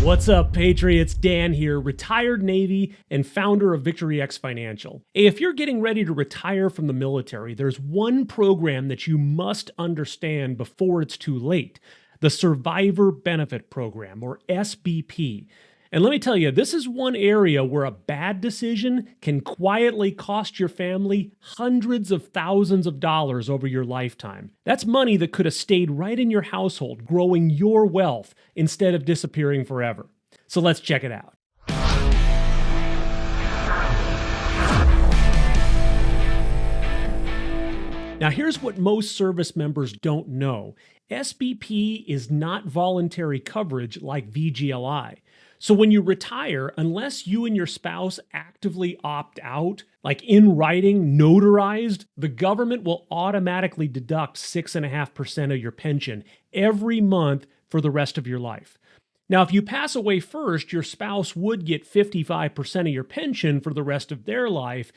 What's up, Patriots? Dan here, retired Navy and founder of RETIREMAX Financial. Hey, if you're getting ready to retire from the military, there's one program that you must understand before it's too late: the Survivor Benefit Program, or SBP. And let me tell you, this is one area where a bad decision can quietly cost your family hundreds of thousands of dollars over your lifetime. That's money that could have stayed right in your household, growing your wealth instead of disappearing forever. So let's check it out. Now, here's what most service members don't know. SBP is not voluntary coverage like VGLI. So when you retire, unless you and your spouse actively opt out, like in writing, notarized, the government will automatically deduct 6.5% of your pension every month for the rest of your life. Now, if you pass away first, your spouse would get 55% of your pension for the rest of their life.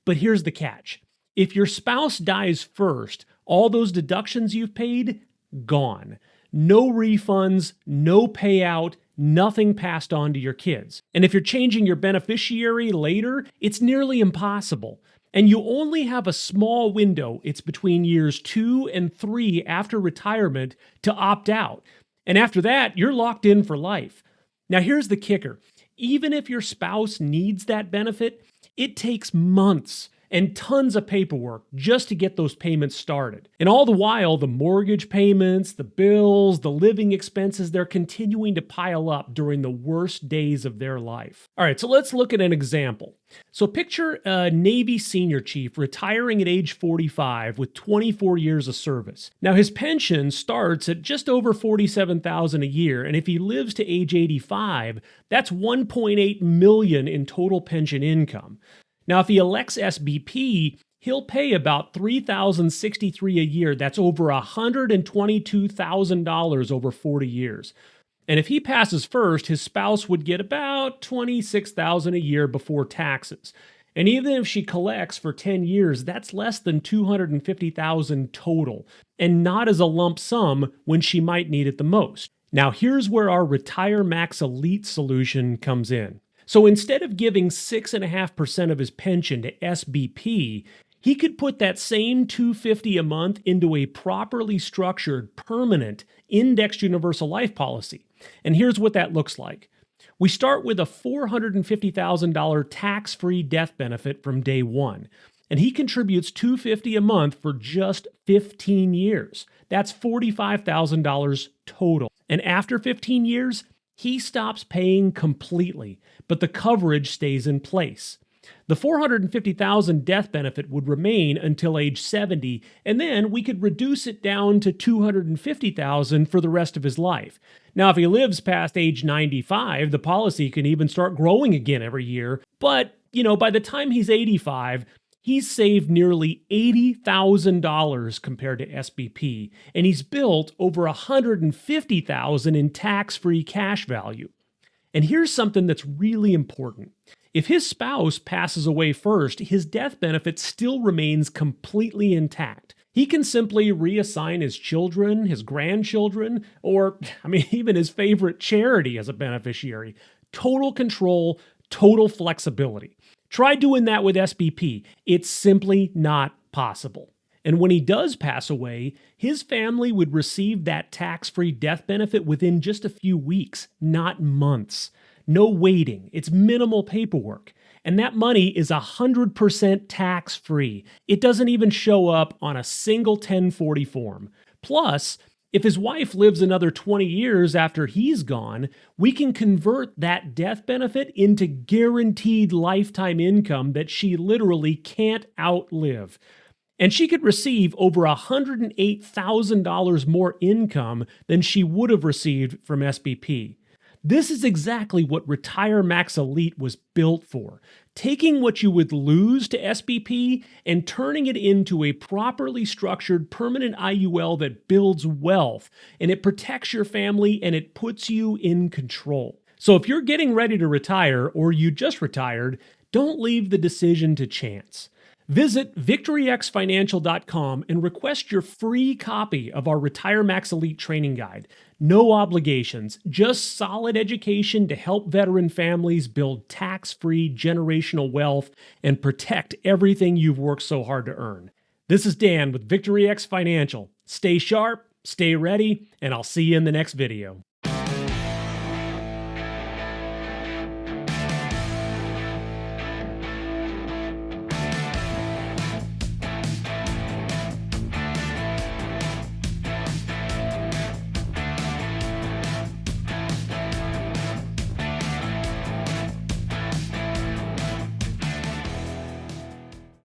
But here's the catch. If your spouse dies first, all those deductions you've paid, gone. No refunds, no payout, nothing passed on to your kids. And if you're changing your beneficiary later, it's nearly impossible. And you only have a small window. It's between years 2 and 3 after retirement to opt out. And after that, you're locked in for life. Now, here's the kicker. Even if your spouse needs that benefit, it takes months and tons of paperwork just to get those payments started. And all the while, the mortgage payments, the bills, the living expenses, they're continuing to pile up during the worst days of their life. All right, so let's look at an example. So picture a Navy senior chief retiring at age 45 with 24 years of service. Now, his pension starts at just over $47,000 a year, and if he lives to age 85, that's $1.8 million in total pension income. Now, if he elects SBP, he'll pay about $3,063 a year. That's over $122,000 over 40 years. And if he passes first, his spouse would get about $26,000 a year before taxes. And even if she collects for 10 years, that's less than $250,000 total, and not as a lump sum when she might need it the most. Now, here's where our RETIREMAX Elite solution comes in. So instead of giving 6.5% of his pension to SBP, he could put that same $250 a month into a properly structured, permanent, indexed universal life policy. And here's what that looks like. We start with a $450,000 tax-free death benefit from day one. And he contributes $250 a month for just 15 years. That's $45,000 total. And after 15 years, he stops paying completely, but the coverage stays in place. The $450,000 death benefit would remain until age 70, and then we could reduce it down to $250,000 for the rest of his life. Now, if he lives past age 95, the policy can even start growing again every year. But, by the time he's 85, he's saved nearly $80,000 compared to SBP, and he's built over $150,000 in tax-free cash value. And here's something that's really important. If his spouse passes away first, his death benefit still remains completely intact. He can simply reassign his children, his grandchildren, or, even his favorite charity as a beneficiary. Total control, total flexibility. Try doing that with SBP. It's simply not possible. And when he does pass away, his family would receive that tax-free death benefit within just a few weeks, not months. No waiting. It's minimal paperwork. And that money is 100% tax-free. It doesn't even show up on a single 1040 form. Plus, if his wife lives another 20 years after he's gone, we can convert that death benefit into guaranteed lifetime income that she literally can't outlive. And she could receive over $108,000 more income than she would have received from SBP. This is exactly what RETIREMAX Elite was built for. Taking what you would lose to SBP and turning it into a properly structured permanent IUL that builds wealth, and it protects your family and it puts you in control. So if you're getting ready to retire or you just retired, don't leave the decision to chance. Visit victoryxfinancial.com and request your free copy of our RETIREMAX Elite training guide. No obligations, just solid education to help veteran families build tax-free generational wealth and protect everything you've worked so hard to earn. This is Dan with VictoryX Financial. Stay sharp, stay ready, and I'll see you in the next video.